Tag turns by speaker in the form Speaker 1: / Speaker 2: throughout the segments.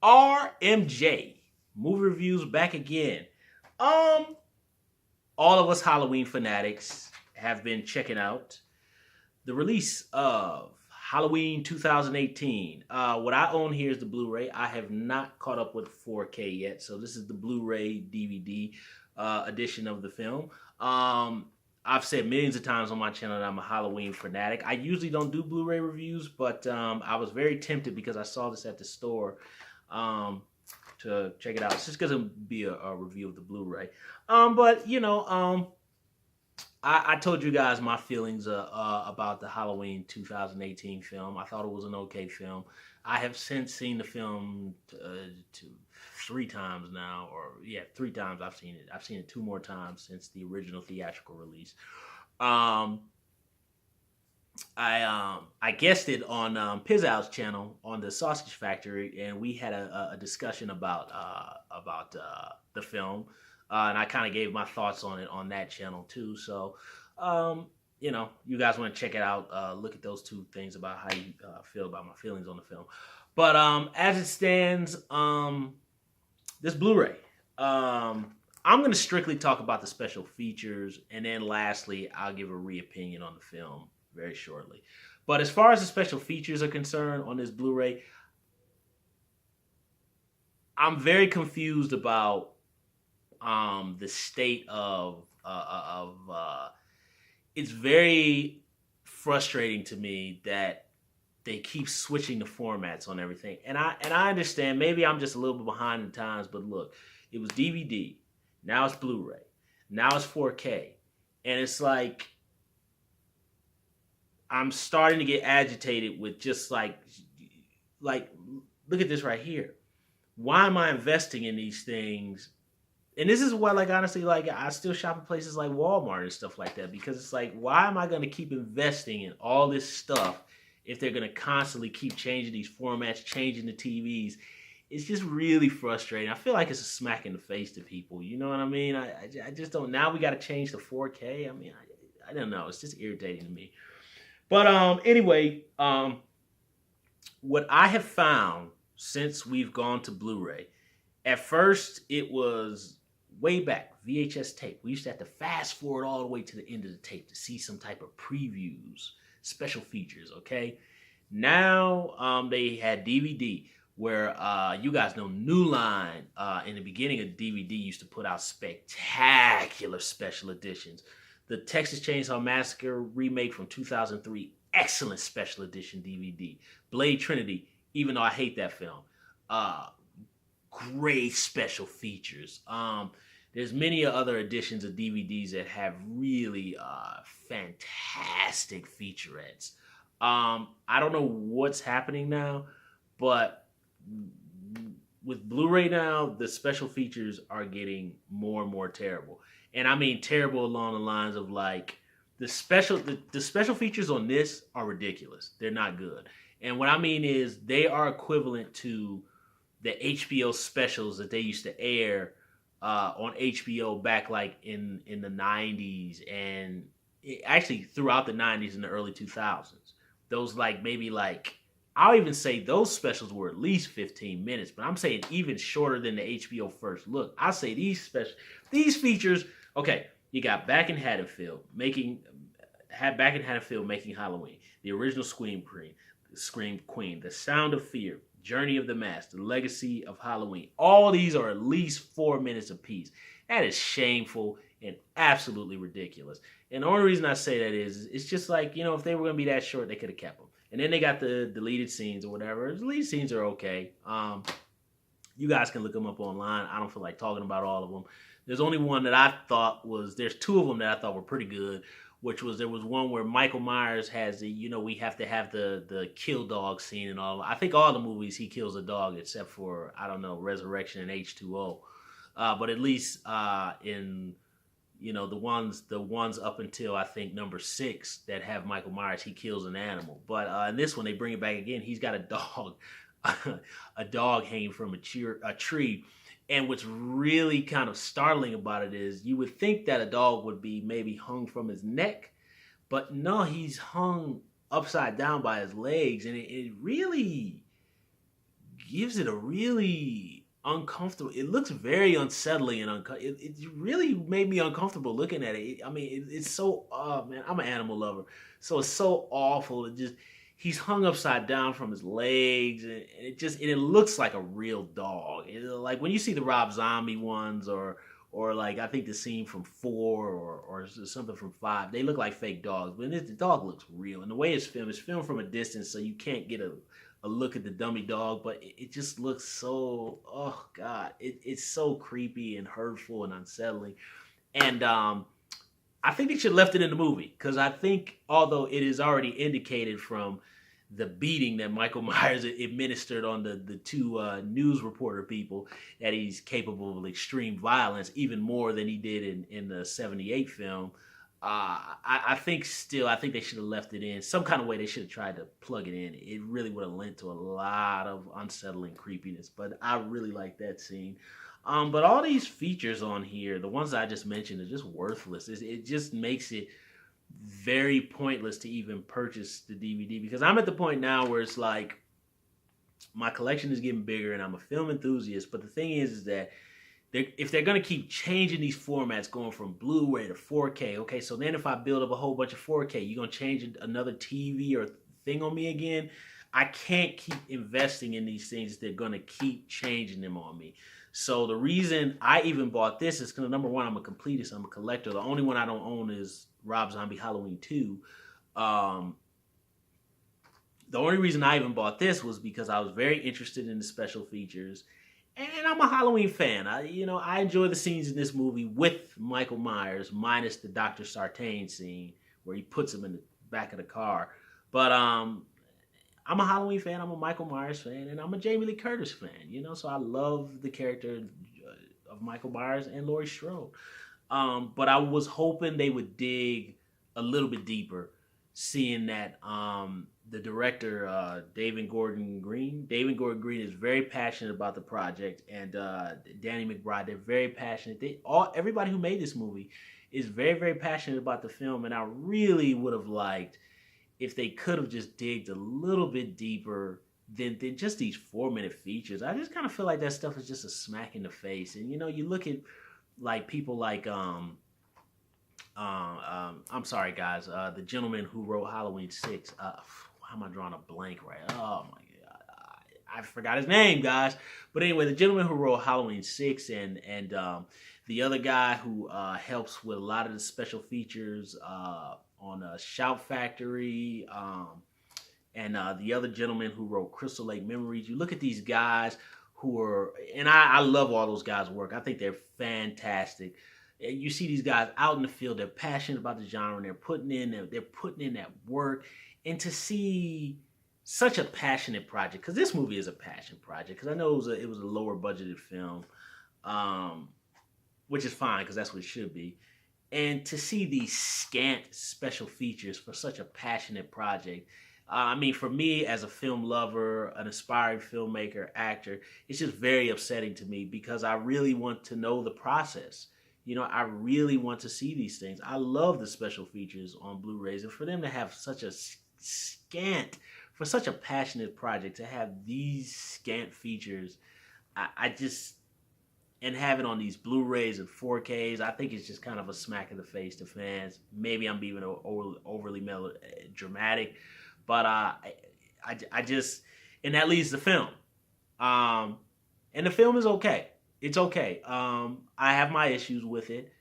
Speaker 1: RMJ movie reviews back again. Um, all of us Halloween fanatics have been checking out the release of Halloween 2018. What I own here is the Blu-ray. I have not caught up with 4K yet, so this is the Blu-ray DVD edition of the film. I've said millions of times on my channel that I'm a Halloween fanatic. I usually don't do Blu-ray reviews, but I was very tempted because I saw this at the store um, to check it out. It's just going to be a review of the Blu-ray. But you know, I told you guys my feelings about the Halloween 2018 film. I thought it was an okay film. I have since seen the film three times now, or yeah, three times I've seen it. I've seen it two more times since the original theatrical release. Um, I guessed it on Pizzow's channel on the Sausage Factory, and we had a discussion about the film, and I kind of gave my thoughts on it on that channel too. So, you know, you guys want to check it out, look at those two things about how you feel about my feelings on the film. But as it stands, this Blu-ray, I'm going to strictly talk about the special features, and then lastly, I'll give a re-opinion on the film very shortly. But as far as the special features are concerned on this Blu-ray, I'm very confused about the state of it's very frustrating to me that they keep switching the formats on everything. And I understand, maybe I'm just a little bit behind the times, but look, it was DVD, now it's Blu-ray, now it's 4K. And it's like I'm starting to get agitated with just like look at this right here. Why am I investing in these things? And this is why, like, honestly, like, I still shop at places like Walmart and stuff like that, because it's like, why am I going to keep investing in all this stuff if they're going to constantly keep changing these formats, changing the TVs? It's just really frustrating. I feel like it's a smack in the face to people. You know what I mean? I just don't. Now we got to change to 4K. I mean, I don't know. It's just irritating to me. But anyway, what I have found since we've gone to Blu-ray, at first it was way back, VHS tape. We used to have to fast forward all the way to the end of the tape to see some type of previews, special features, okay? Now they had DVD, where you guys know New Line in the beginning of DVD used to put out spectacular special editions. The Texas Chainsaw Massacre remake from 2003, excellent special edition DVD. Blade Trinity, even though I hate that film, great special features. There's many other editions of DVDs that have really fantastic featurettes. I don't know what's happening now, but with Blu-ray now, the special features are getting more and more terrible. And I mean terrible along the lines of like the special features on this are ridiculous. They're not good. And what I mean is they are equivalent to the HBO specials that they used to air on HBO back like in the 90s and actually throughout the 90s and the early 2000s. Those like maybe like, I'll even say those specials were at least 15 minutes, but I'm saying even shorter than the HBO First Look. I say these features, okay, you got Back in Haddonfield making Halloween, the original Scream Queen, The Sound of Fear, Journey of the Mask, The Legacy of Halloween. All these are at least 4 minutes apiece. That is shameful and absolutely ridiculous. And the only reason I say that is, it's just like, you know, if they were going to be that short, they could have kept them. And then they got the deleted scenes or whatever. The deleted scenes are okay. You guys can look them up online. I don't feel like talking about all of them. There's only one that I thought there's two of them that I thought were pretty good, which was, there was one where Michael Myers has the, you know, we have to have the kill dog scene and all. I think all the movies he kills a dog except for, I don't know, Resurrection and H2O. But at least in, you know, the ones up until I think number 6 that have Michael Myers, he kills an animal. But in this one, they bring it back again. He's got a dog, a dog hanging from a tree. And what's really kind of startling about it is you would think that a dog would be maybe hung from his neck, but no, he's hung upside down by his legs. And it really gives it a really uncomfortable. It looks very unsettling and it really made me uncomfortable looking at it. I mean, it's so man, I'm an animal lover, so it's so awful. It just he's hung upside down from his legs, and it looks like a real dog. Like when you see the Rob Zombie ones, or like I think the scene from 4 or something from 5, they look like fake dogs, but the dog looks real. And the way it's filmed from a distance, so you can't get a look at the dummy dog, but it just looks so, oh God, it's so creepy and hurtful and unsettling. And I think they should have left it in the movie, because I think although it is already indicated from the beating that Michael Myers administered on the two news reporter people that he's capable of extreme violence, even more than he did in the 78 film. I think they should have left it in. Some kind of way they should have tried to plug it in. It really would have lent to a lot of unsettling creepiness, but I really like that scene. But all these features on here, the ones I just mentioned, are just worthless. It just makes it very pointless to even purchase the DVD, because I'm at the point now where it's like my collection is getting bigger and I'm a film enthusiast. But the thing is that if they're going to keep changing these formats, going from Blu-ray to 4K, okay, so then if I build up a whole bunch of 4K, you're going to change another TV or thing on me again? I can't keep investing in these things. They're going to keep changing them on me. So the reason I even bought this is because, number one, I'm a completist. I'm a collector. The only one I don't own is Rob Zombie Halloween 2. The only reason I even bought this was because I was very interested in the special features. And I'm a Halloween fan. I enjoy the scenes in this movie with Michael Myers, minus the Dr. Sartain scene where he puts him in the back of the car. But I'm a Halloween fan, I'm a Michael Myers fan, and I'm a Jamie Lee Curtis fan, so I love the character of Michael Myers and Laurie Strode. But I was hoping they would dig a little bit deeper, seeing that the director, David Gordon Green is very passionate about the project, and Danny McBride, they're very passionate. Everybody who made this movie is very, very passionate about the film, and I really would have liked if they could have just digged a little bit deeper than just these 4-minute features. I just kind of feel like that stuff is just a smack in the face. And you look at like people like I'm sorry guys, the gentleman who wrote Halloween 6. Why am I drawing a blank right? Oh my God, I forgot his name, guys. But anyway, the gentleman who wrote Halloween 6 and the other guy who helps with a lot of the special features on Shout Factory, and the other gentleman who wrote Crystal Lake Memories. You look at these guys who are, and I love all those guys' work. I think they're fantastic. You see these guys out in the field, they're passionate about the genre, and they're putting in that work. And to see such a passionate project, because this movie is a passion project, because I know it was a lower budgeted film, which is fine, because that's what it should be. And to see these scant special features for such a passionate project, for me as a film lover, an aspiring filmmaker, actor, it's just very upsetting to me, because I really want to know the process. I really want to see these things. I love the special features on Blu-rays, and for them to have such a for such a passionate project, to have these scant features, and have it on these Blu-rays and 4Ks, I think it's just kind of a smack in the face to fans. Maybe I'm being overly dramatic, but I just, and that leaves the film. And the film is okay. It's okay. I have my issues with it.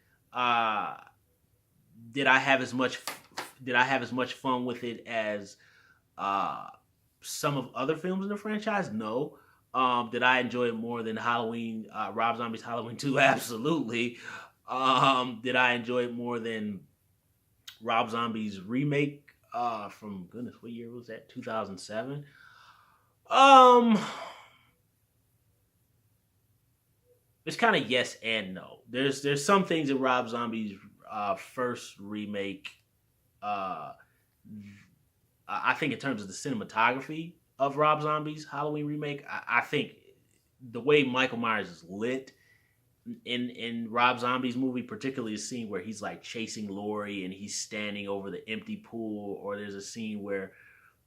Speaker 1: Did I have as much fun with it as some of other films in the franchise? No. Did I enjoy it more than Rob Zombie's Halloween 2? Absolutely. Did I enjoy it more than Rob Zombie's remake from, goodness, what year was that? 2007? It's kind of yes and no. There's some things in Rob Zombie's first remake, I think in terms of the cinematography of Rob Zombie's Halloween remake, I think the way Michael Myers is lit in Rob Zombie's movie, particularly a scene where he's like chasing Laurie and he's standing over the empty pool, or there's a scene where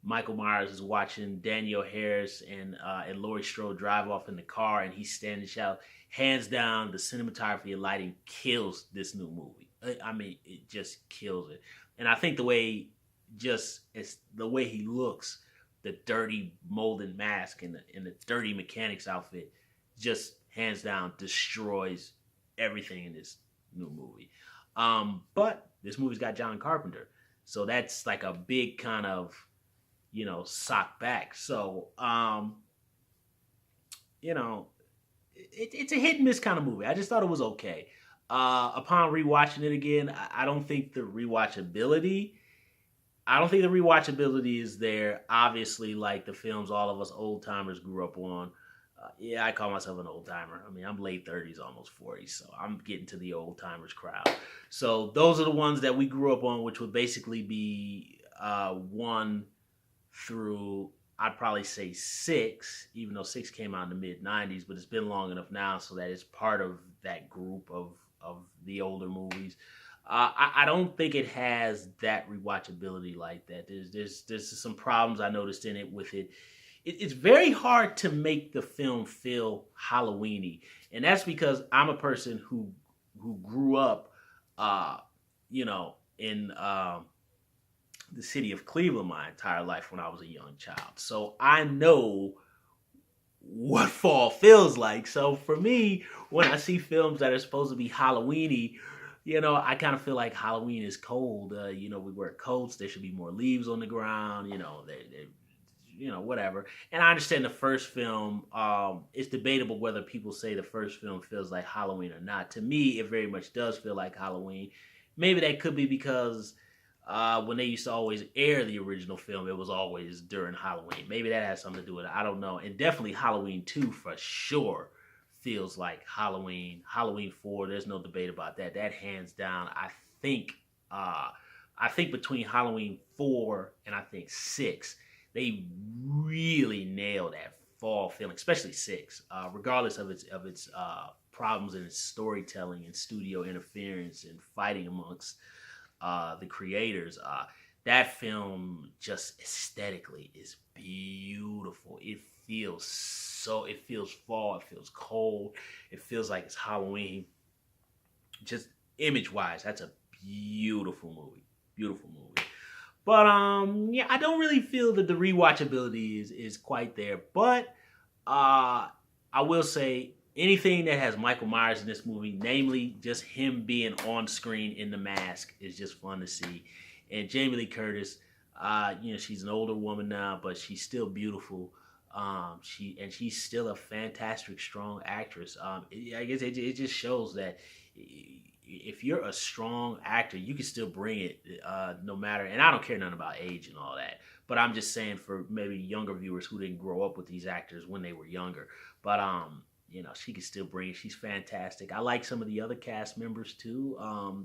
Speaker 1: Michael Myers is watching Danielle Harris and Laurie Strode drive off in the car, and he's standing shout. Hands down, the cinematography and lighting kills this new movie. I mean, it just kills it. And I think it's the way he looks, the dirty molded mask and the dirty mechanics outfit, just hands down destroys everything in this new movie. But this movie's got John Carpenter, so that's like a big kind of sock back. So it's a hit and miss kind of movie. I just thought it was okay. Upon rewatching it again, I don't think the rewatchability. I don't think the rewatchability is there. Obviously, like the films all of us old timers grew up on. Yeah, I call myself an old timer. I mean, I'm late 30s, almost 40s, so I'm getting to the old timers crowd. So those are the ones that we grew up on, which would basically be 1 through, I'd probably say 6, even though 6 came out in the mid 90s, but it's been long enough now so that it's part of that group of the older movies. I don't think it has that rewatchability like that. There's some problems I noticed in it with it. It's very hard to make the film feel Halloweeny, and that's because I'm a person who grew up, in the city of Cleveland my entire life when I was a young child. So I know what fall feels like. So for me, when I see films that are supposed to be Halloweeny, I kind of feel like Halloween is cold. We wear coats. There should be more leaves on the ground. Whatever. And I understand the first film. It's debatable whether people say the first film feels like Halloween or not. To me, it very much does feel like Halloween. Maybe that could be because when they used to always air the original film, it was always during Halloween. Maybe that has something to do with it. I don't know. And definitely Halloween 2 for sure feels like Halloween. Halloween 4, there's no debate about that. That hands down, I think between Halloween 4 and I think 6, they really nailed that fall feeling, especially 6, regardless of its problems in its storytelling and studio interference and fighting amongst the creators. That film just aesthetically is beautiful. It feels fall, it feels cold, it feels like it's Halloween. Just image wise, that's a beautiful movie. But I don't really feel that the rewatchability is quite there. But I will say anything that has Michael Myers in this movie, namely just him being on screen in the mask, is just fun to see. And Jamie Lee Curtis, she's an older woman now, but she's still beautiful. She's still a fantastic, strong actress. I guess it just shows that if you're a strong actor, you can still bring it, no matter. And I don't care nothing about age and all that, but I'm just saying for maybe younger viewers who didn't grow up with these actors when they were younger. But she can still bring it. She's fantastic. I like some of the other cast members too.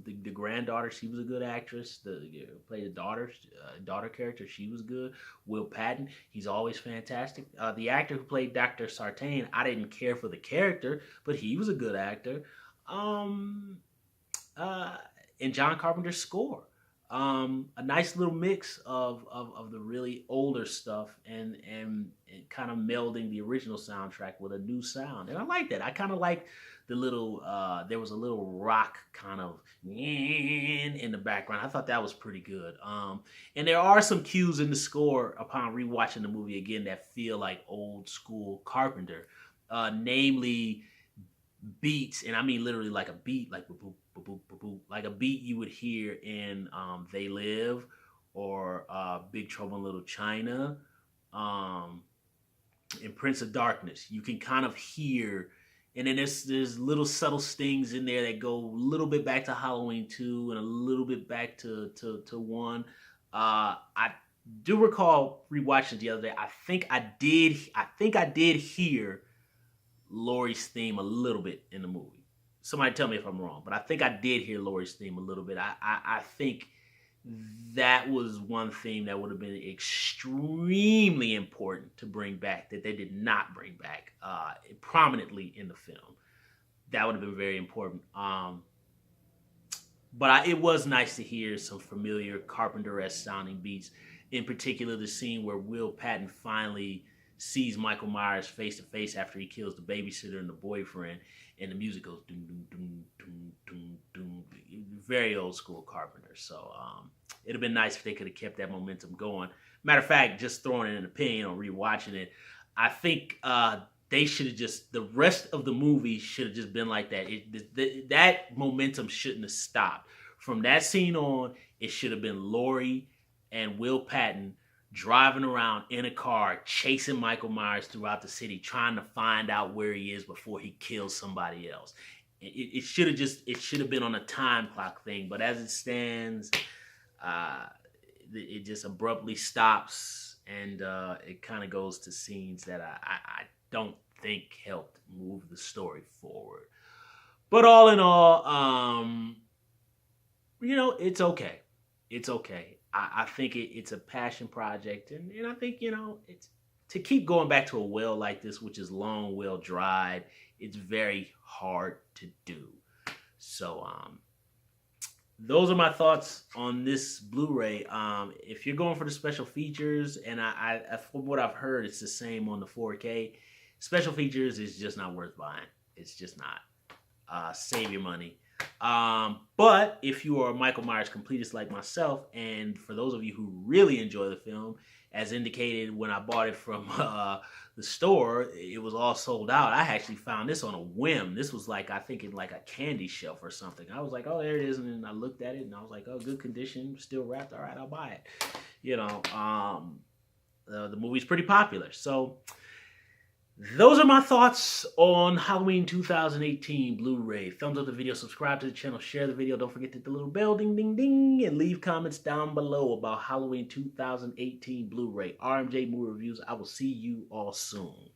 Speaker 1: The granddaughter, she was a good actress. Played the daughter character, she was good. Will Patton, he's always fantastic. The actor who played Dr. Sartain, I didn't care for the character, but he was a good actor. And John Carpenter's score. A nice little mix of the really older stuff and kind of melding the original soundtrack with a new sound. And I like that. I kind of like the little, there was a little rock kind of in the background. I thought that was pretty good. And there are some cues in the score upon rewatching the movie again that feel like old school Carpenter. Namely beats, and I mean literally like a beat, like boop, boop, boop, boop, boop, like a beat you would hear in They Live or Big Trouble in Little China, in Prince of Darkness. You can kind of hear, and then there's little subtle stings in there that go a little bit back to Halloween 2 and a little bit back to 1. I do recall rewatching it the other day. I think I did hear Laurie's theme a little bit in the movie. Somebody tell me if I'm wrong, but I think I did hear Laurie's theme a little bit. I think that was one theme that would have been extremely important to bring back that they did not bring back prominently in the film. That would have been very important. But it was nice to hear some familiar Carpenter-esque sounding beats. In particular, the scene where Will Patton finally sees Michael Myers face to face after he kills the babysitter and the boyfriend, and the music goes doom doom doom doom doom doom. Very old school Carpenter. So it'd have been nice if they could have kept that momentum going. Matter of fact, just throwing in an opinion on rewatching it, I think they should have just, the rest of the movie should have just been like that. That momentum shouldn't have stopped. From that scene on, it should have been Laurie and Will Patton driving around in a car, chasing Michael Myers throughout the city, trying to find out where he is before he kills somebody else. It should have been on a time clock thing, but as it stands, it just abruptly stops, and it kind of goes to scenes that I don't think helped move the story forward. But all in all, it's okay. It's okay. I think it's a passion project, and I think, it's to keep going back to a well like this, which is long, well dried, it's very hard to do. So those are my thoughts on this Blu-ray. If you're going for the special features, and I from what I've heard, it's the same on the 4K. Special features is just not worth buying. It's just not. Save your money. But if you are a Michael Myers completist like myself, and for those of you who really enjoy the film, as indicated when I bought it from the store, it was all sold out. I actually found this on a whim. This was like, I think in like a candy shelf or something. I was like, oh, there it is. And then I looked at it and I was like, oh, good condition, still wrapped. All right, I'll buy it. The movie's pretty popular. So those are my thoughts on Halloween 2018 Blu-ray. Thumbs up the video, subscribe to the channel, share the video. Don't forget to hit the little bell, ding, ding, ding, and leave comments down below about Halloween 2018 Blu-ray. RMJ Movie Reviews. I will see you all soon.